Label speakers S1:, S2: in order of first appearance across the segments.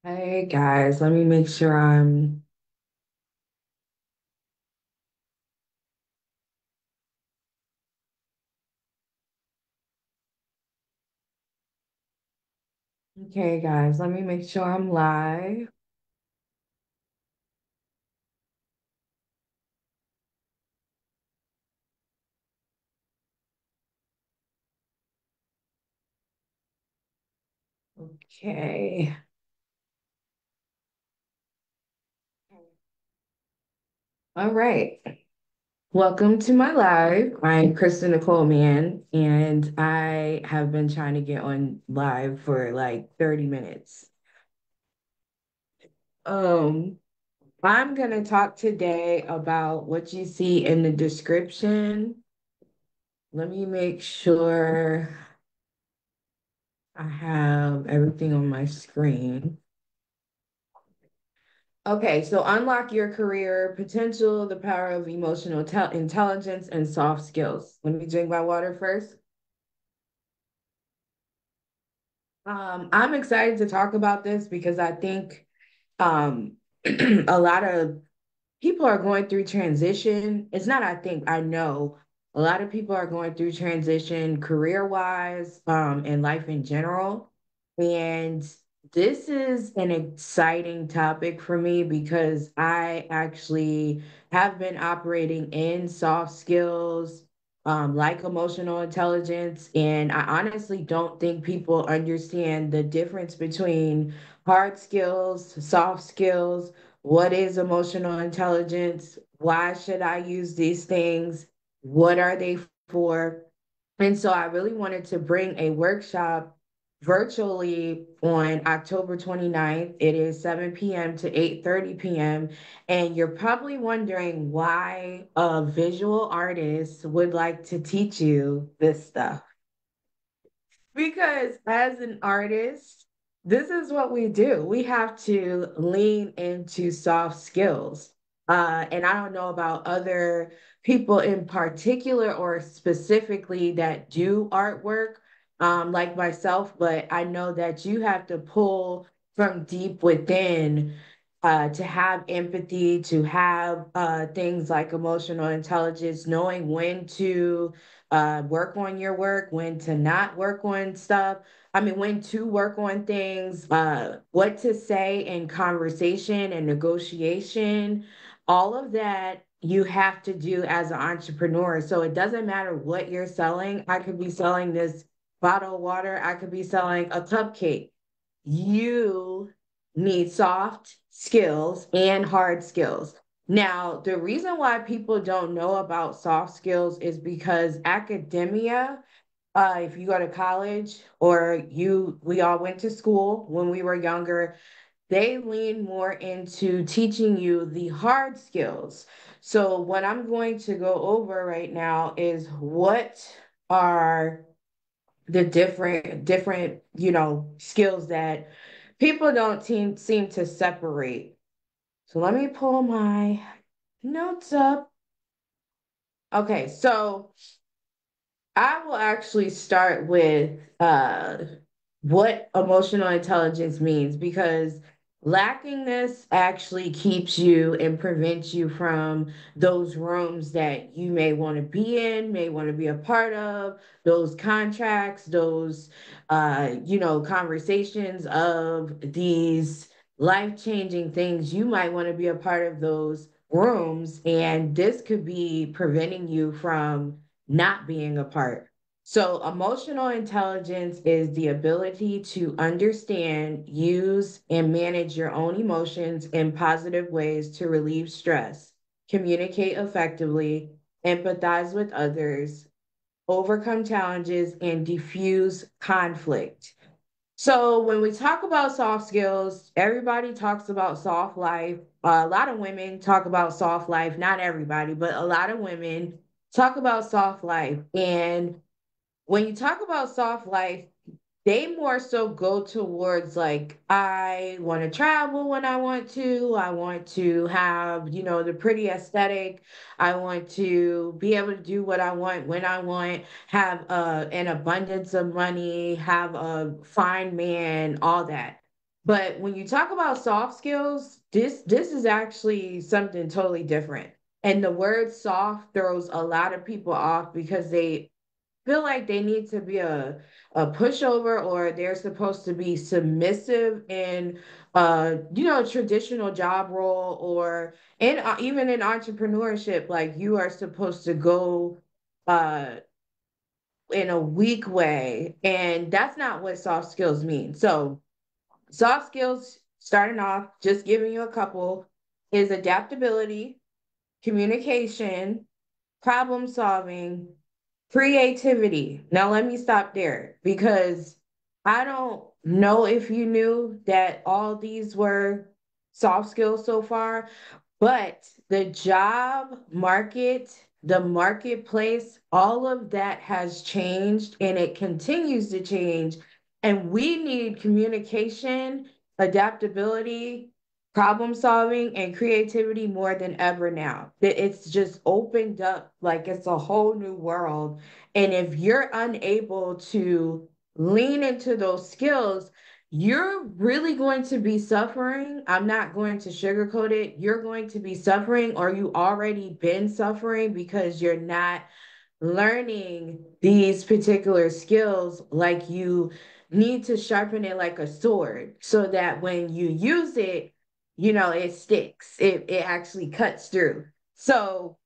S1: Hey guys, let me make sure I'm okay, guys. Let me make sure I'm live. Okay. All right. Welcome to my live. I'm Kristen Nicole Mann, and I have been trying to get on live for like 30 minutes. Um, I'm gonna talk today about what you see in the description. Let me make sure I have everything on my screen. Okay, so unlock your career potential, the power of emotional intelligence, and soft skills. Let me drink my water first. I'm excited to talk about this because I think a lot of people are going through transition. It's not, I think, I know a lot of people are going through transition career-wise, and life in general. And this is an exciting topic for me because I actually have been operating in soft skills, like emotional intelligence. And I honestly don't think people understand the difference between hard skills, soft skills. What is emotional intelligence? Why should I use these things? What are they for? And so I really wanted to bring a workshop virtually on October 29th. It is 7 p.m. to 8:30 p.m. And you're probably wondering why a visual artist would like to teach you this stuff. Because as an artist, this is what we do. We have to lean into soft skills. And I don't know about other people in particular or specifically that do artwork, like myself, but I know that you have to pull from deep within to have empathy, to have things like emotional intelligence, knowing when to work on your work, when to not work on stuff. I mean, when to work on things, what to say in conversation and negotiation, all of that you have to do as an entrepreneur. So it doesn't matter what you're selling. I could be selling this bottle of water, I could be selling a cupcake. You need soft skills and hard skills. Now, the reason why people don't know about soft skills is because academia, if you go to college or we all went to school when we were younger, they lean more into teaching you the hard skills. So, what I'm going to go over right now is what are the different skills that people don't seem to separate. So let me pull my notes up. Okay, so I will actually start with what emotional intelligence means because lacking this actually keeps you and prevents you from those rooms that you may want to be in, may want to be a part of, those contracts, those conversations of these life-changing things. You might want to be a part of those rooms, and this could be preventing you from not being a part. So, emotional intelligence is the ability to understand, use, and manage your own emotions in positive ways to relieve stress, communicate effectively, empathize with others, overcome challenges, and diffuse conflict. So, when we talk about soft skills, everybody talks about soft life. A lot of women talk about soft life, not everybody, but a lot of women talk about soft life. And when you talk about soft life, they more so go towards like, I want to travel when I want to. I want to have, the pretty aesthetic. I want to be able to do what I want when I want, have an abundance of money, have a fine man, all that. But when you talk about soft skills, this is actually something totally different. And the word soft throws a lot of people off because they feel like they need to be a pushover, or they're supposed to be submissive in traditional job role, or in even in entrepreneurship, like you are supposed to go uh in a weak way, and that's not what soft skills mean. So soft skills, starting off, just giving you a couple, is adaptability, communication, problem solving, creativity. Now, let me stop there because I don't know if you knew that all these were soft skills so far, but the job market, the marketplace, all of that has changed and it continues to change. And we need communication, adaptability, problem solving, and creativity more than ever now. It's just opened up like it's a whole new world. And if you're unable to lean into those skills, you're really going to be suffering. I'm not going to sugarcoat it. You're going to be suffering, or you already been suffering because you're not learning these particular skills. Like, you need to sharpen it like a sword so that when you use it, it sticks. It actually cuts through. So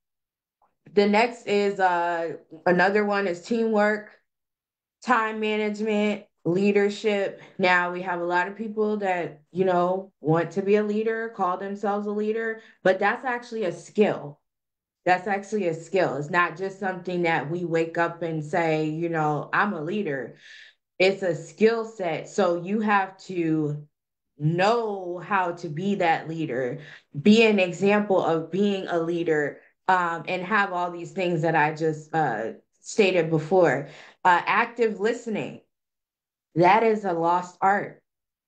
S1: the next is another one is teamwork, time management, leadership. Now we have a lot of people that, want to be a leader, call themselves a leader, but that's actually a skill. That's actually a skill. It's not just something that we wake up and say, I'm a leader. It's a skill set. So you have to know how to be that leader, be an example of being a leader, and have all these things that I just stated before. Active listening, that is a lost art.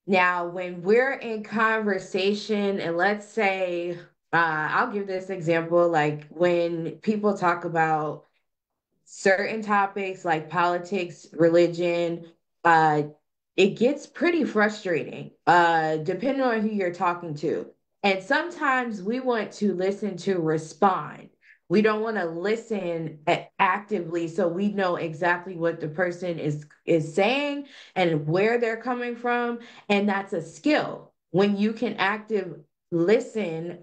S1: Now, when we're in conversation, and let's say, I'll give this example, like when people talk about certain topics like politics, religion, uh, it gets pretty frustrating, depending on who you're talking to. And sometimes we want to listen to respond. We don't want to listen actively, so we know exactly what the person is saying and where they're coming from, and that's a skill. When you can actively listen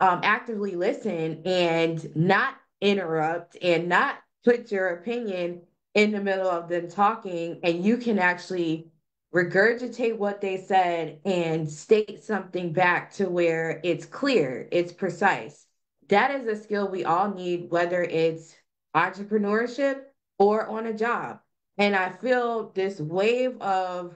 S1: and not interrupt and not put your opinion in the middle of them talking, and you can actually regurgitate what they said and state something back to where it's clear, it's precise. That is a skill we all need, whether it's entrepreneurship or on a job. And I feel this wave of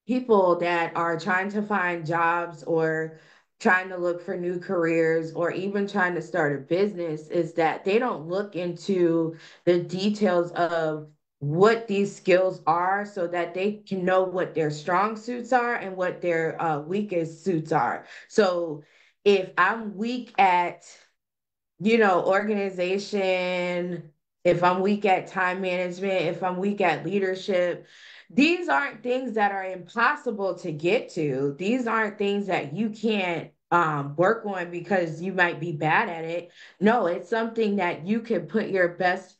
S1: people that are trying to find jobs, or trying to look for new careers, or even trying to start a business, is that they don't look into the details of what these skills are so that they can know what their strong suits are and what their weakest suits are. So if I'm weak at organization, if I'm weak at time management, if I'm weak at leadership, these aren't things that are impossible to get to. These aren't things that you can't work on because you might be bad at it. No, it's something that you can put your best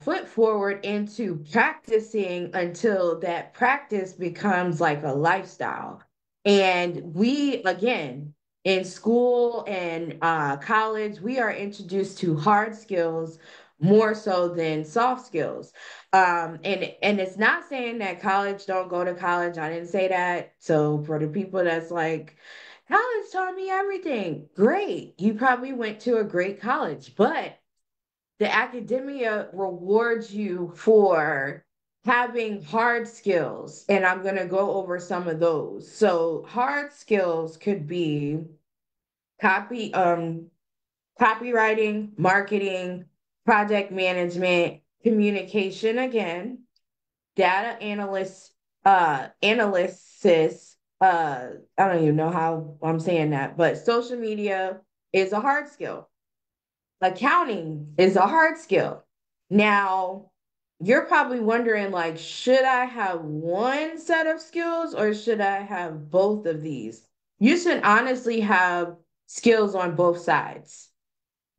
S1: foot forward into practicing until that practice becomes like a lifestyle. And we, again, in school and college, we are introduced to hard skills more so than soft skills. And it's not saying that college don't go to college. I didn't say that. So for the people that's like, college taught me everything. Great. You probably went to a great college, but the academia rewards you for having hard skills. And I'm going to go over some of those. So hard skills could be copy copywriting, marketing, project management, communication again, data analysis, I don't even know how I'm saying that, but social media is a hard skill. Accounting is a hard skill. Now, you're probably wondering, like, should I have one set of skills or should I have both of these? You should honestly have skills on both sides.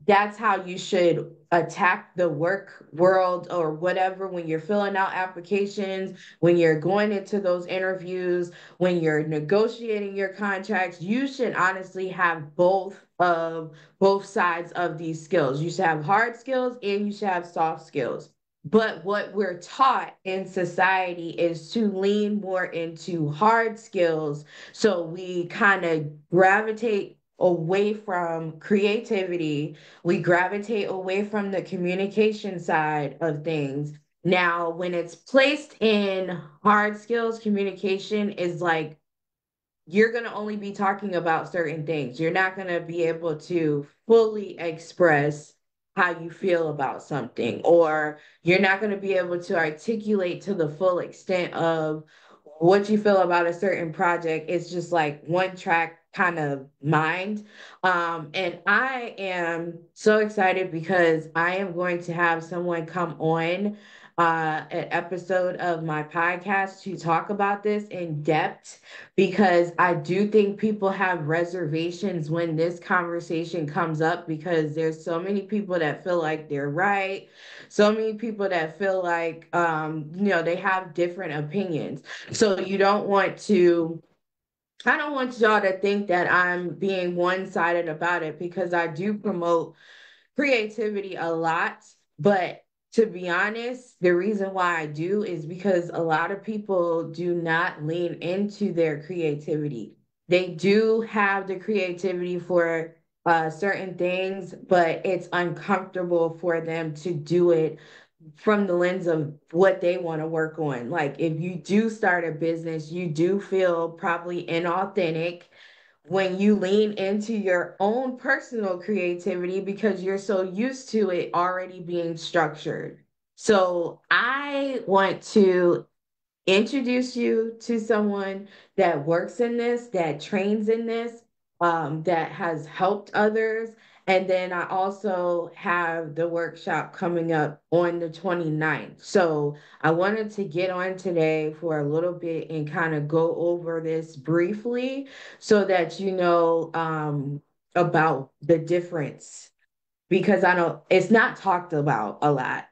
S1: That's how you should attack the work world or whatever when you're filling out applications, when you're going into those interviews, when you're negotiating your contracts. You should honestly have both sides of these skills. You should have hard skills and you should have soft skills. But what we're taught in society is to lean more into hard skills. So we kind of gravitate away from creativity, we gravitate away from the communication side of things. Now, when it's placed in hard skills, communication is like you're going to only be talking about certain things. You're not going to be able to fully express how you feel about something, or you're not going to be able to articulate to the full extent of what you feel about a certain project. It's just like one track kind of mind. And I am so excited because I am going to have someone come on an episode of my podcast to talk about this in depth because I do think people have reservations when this conversation comes up because there's so many people that feel like they're right, so many people that feel like they have different opinions. So you don't want to I don't want y'all to think that I'm being one-sided about it because I do promote creativity a lot, but to be honest, the reason why I do is because a lot of people do not lean into their creativity. They do have the creativity for certain things, but it's uncomfortable for them to do it from the lens of what they want to work on. Like if you do start a business, you do feel probably inauthentic when you lean into your own personal creativity because you're so used to it already being structured. So I want to introduce you to someone that works in this, that trains in this, that has helped others. And then I also have the workshop coming up on the 29th. So I wanted to get on today for a little bit and kind of go over this briefly so that you know about the difference because I know it's not talked about a lot.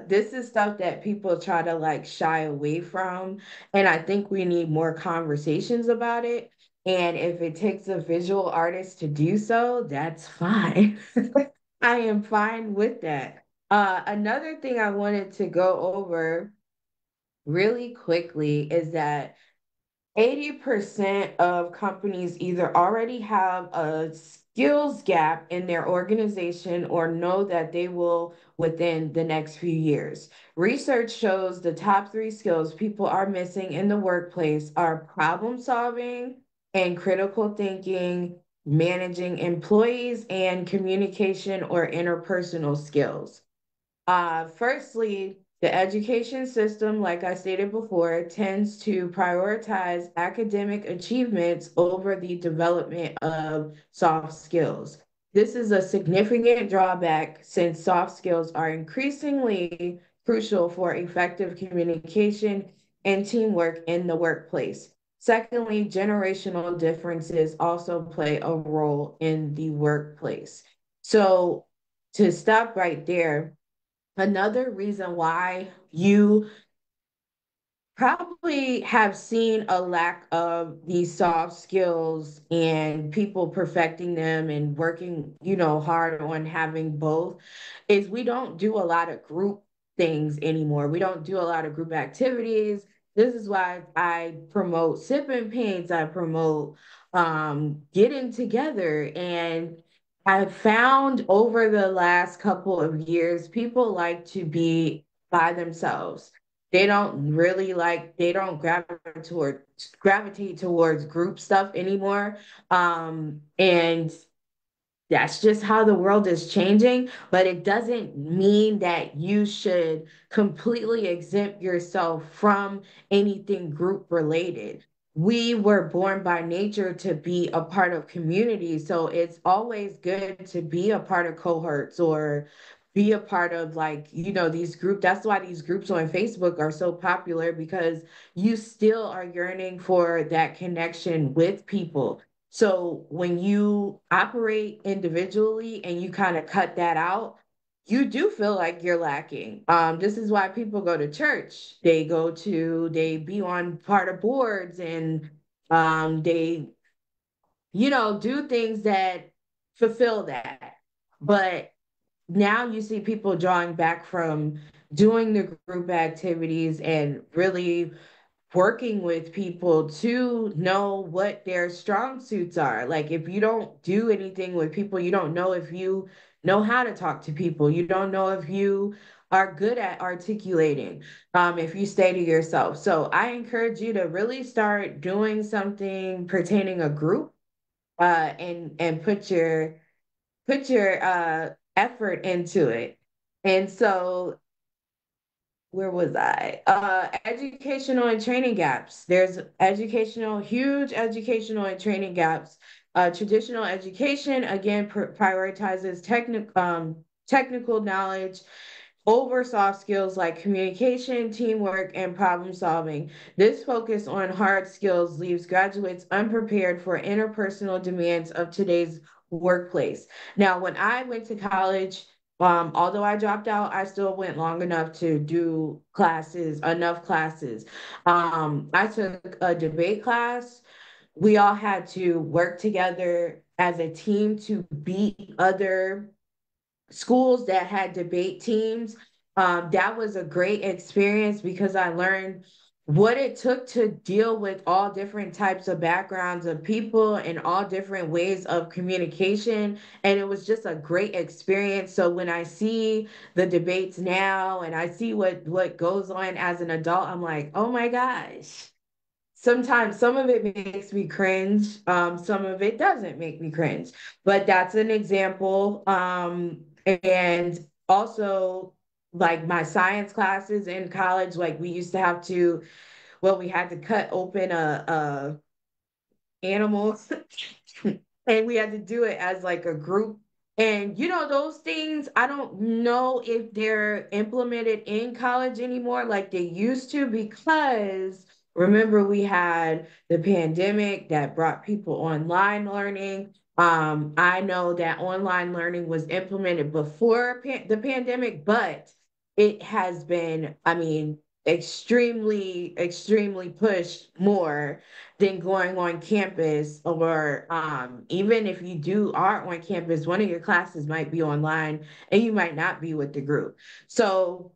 S1: This is stuff that people try to like shy away from, and I think we need more conversations about it. And if it takes a visual artist to do so, that's fine. I am fine with that. Another thing I wanted to go over really quickly is that 80% of companies either already have a skills gap in their organization or know that they will within the next few years. Research shows the top three skills people are missing in the workplace are problem solving and critical thinking, managing employees, and communication or interpersonal skills. Firstly, the education system, like I stated before, tends to prioritize academic achievements over the development of soft skills. This is a significant drawback since soft skills are increasingly crucial for effective communication and teamwork in the workplace. Secondly, generational differences also play a role in the workplace. So, to stop right there, another reason why you probably have seen a lack of these soft skills and people perfecting them and working, hard on having both is we don't do a lot of group things anymore. We don't do a lot of group activities. This is why I promote sipping paints. I promote getting together. And I found over the last couple of years, people like to be by themselves. They don't gravitate towards group stuff anymore. And that's just how the world is changing, but it doesn't mean that you should completely exempt yourself from anything group related. We were born by nature to be a part of community, so it's always good to be a part of cohorts or be a part of like, these group. That's why these groups on Facebook are so popular because you still are yearning for that connection with people. So when you operate individually and you kind of cut that out, you do feel like you're lacking. This is why people go to church. They be on part of boards and they do things that fulfill that. But now you see people drawing back from doing the group activities and really working with people to know what their strong suits are. Like if you don't do anything with people, you don't know if you know how to talk to people. You don't know if you are good at articulating, if you stay to yourself. So I encourage you to really start doing something pertaining a group, and put your effort into it. And so where was I? Educational and training gaps. There's huge educational and training gaps. Traditional education, again, prioritizes technical knowledge over soft skills like communication, teamwork, and problem solving. This focus on hard skills leaves graduates unprepared for interpersonal demands of today's workplace. Now, when I went to college, although I dropped out, I still went long enough to do classes, enough classes. I took a debate class. We all had to work together as a team to beat other schools that had debate teams. That was a great experience because I learned what it took to deal with all different types of backgrounds of people and all different ways of communication. And it was just a great experience. So when I see the debates now and I see what goes on as an adult, I'm like, oh my gosh. Sometimes some of it makes me cringe, some of it doesn't make me cringe, but that's an example. And also, like my science classes in college, like we used to have to, well, we had to cut open a animal and we had to do it as like a group. And those things, I don't know if they're implemented in college anymore like they used to, because remember we had the pandemic that brought people online learning. I know that online learning was implemented before the pandemic, but it has been, I mean, extremely, extremely pushed more than going on campus, or even if you are on campus, one of your classes might be online and you might not be with the group. So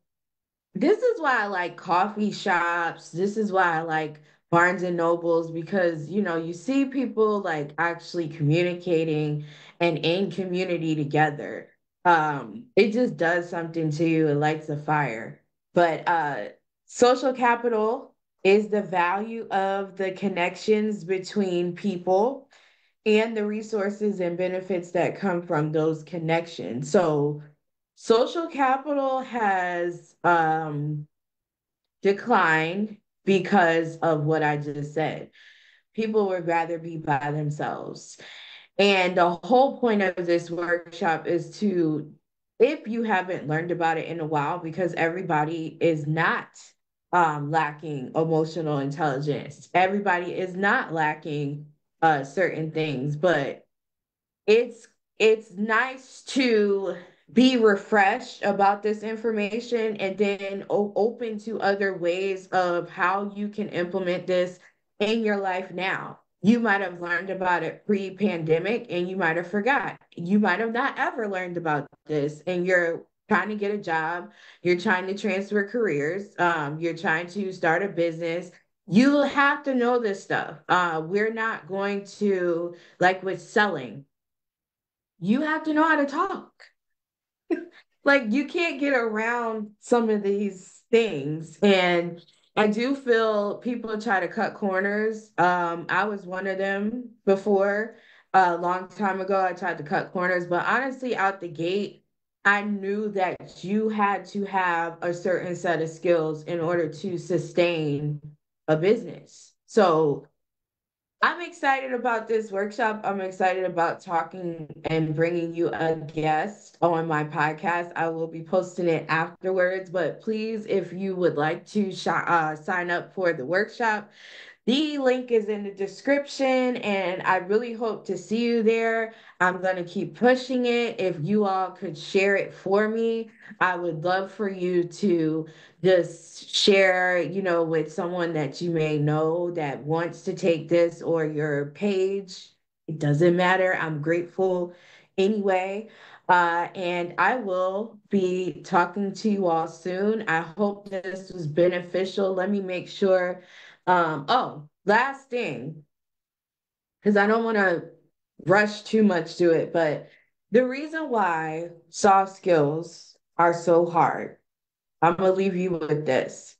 S1: this is why I like coffee shops. This is why I like Barnes and Nobles, because you see people like actually communicating and in community together. It just does something to you. It lights a fire. But social capital is the value of the connections between people and the resources and benefits that come from those connections. So social capital has declined because of what I just said. People would rather be by themselves. And the whole point of this workshop is to, if you haven't learned about it in a while, because everybody is not lacking emotional intelligence, everybody is not lacking certain things, but it's it's nice to be refreshed about this information and then open to other ways of how you can implement this in your life now. You might have learned about it pre-pandemic and you might have forgot. You might have not ever learned about this and you're trying to get a job, you're trying to transfer careers, you're trying to start a business. You have to know this stuff. We're not going to, like with selling, you have to know how to talk. Like you can't get around some of these things. And I do feel people try to cut corners. I was one of them before. A long time ago, I tried to cut corners, but honestly, out the gate, I knew that you had to have a certain set of skills in order to sustain a business. So I'm excited about this workshop. I'm excited about talking and bringing you a guest on my podcast. I will be posting it afterwards, but please, if you would like to sign up for the workshop, the link is in the description, and I really hope to see you there. I'm going to keep pushing it. If you all could share it for me, I would love for you to just share, with someone that you may know that wants to take this or your page. It doesn't matter. I'm grateful anyway. And I will be talking to you all soon. I hope this was beneficial. Let me make sure. Oh, last thing, because I don't want to rush too much to it, but the reason why soft skills are so hard, I'm gonna leave you with this.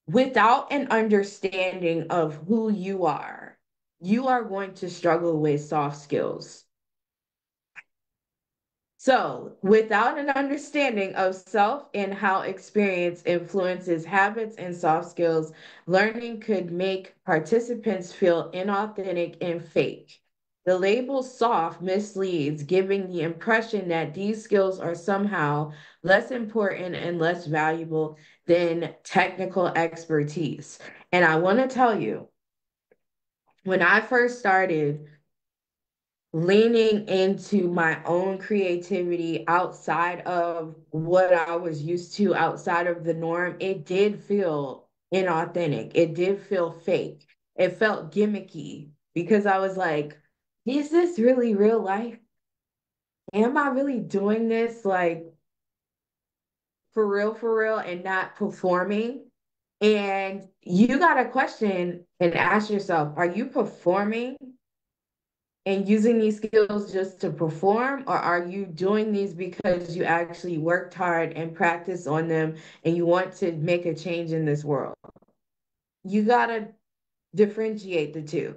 S1: Without an understanding of who you are going to struggle with soft skills. So, without an understanding of self and how experience influences habits and soft skills, learning could make participants feel inauthentic and fake. The label soft misleads, giving the impression that these skills are somehow less important and less valuable than technical expertise. And I want to tell you, when I first started leaning into my own creativity outside of what I was used to, outside of the norm, it did feel inauthentic. It did feel fake. It felt gimmicky because I was like, is this really real life? Am I really doing this like for real, and not performing? And you got to question and ask yourself, are you performing and using these skills just to perform, or are you doing these because you actually worked hard and practiced on them and you want to make a change in this world? You got to differentiate the two.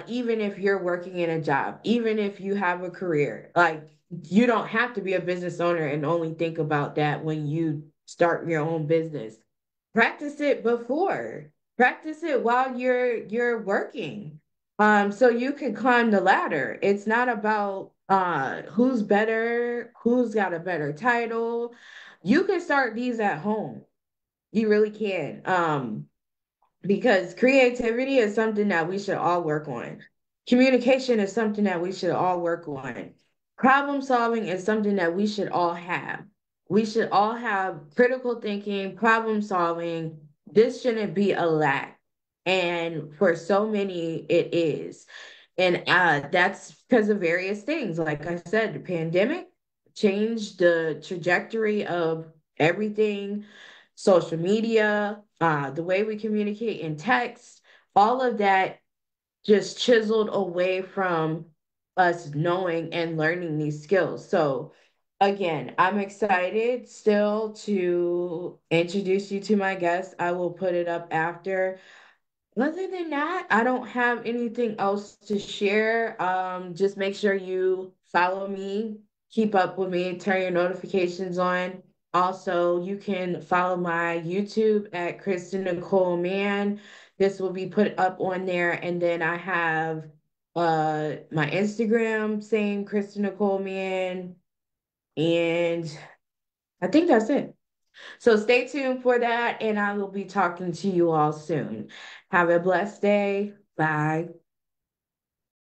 S1: Even if you're working in a job, even if you have a career, like you don't have to be a business owner and only think about that when you start your own business. Practice it before. Practice it while you're working. So you can climb the ladder. It's not about who's better, who's got a better title. You can start these at home. You really can. Because creativity is something that we should all work on. Communication is something that we should all work on. Problem solving is something that we should all have. We should all have critical thinking, problem solving. This shouldn't be a lack. And for so many, it is. And that's because of various things. Like I said, the pandemic changed the trajectory of everything, social media, the way we communicate in text, all of that just chiseled away from us knowing and learning these skills. So, again, I'm excited still to introduce you to my guest. I will put it up after. Other than that, I don't have anything else to share. Just make sure you follow me, keep up with me, turn your notifications on. Also, you can follow my YouTube at Kristen Nicole Mann. This will be put up on there. And then I have my Instagram, same Kristen Nicole Mann. And I think that's it. So stay tuned for that, and I will be talking to you all soon. Have a blessed day. Bye.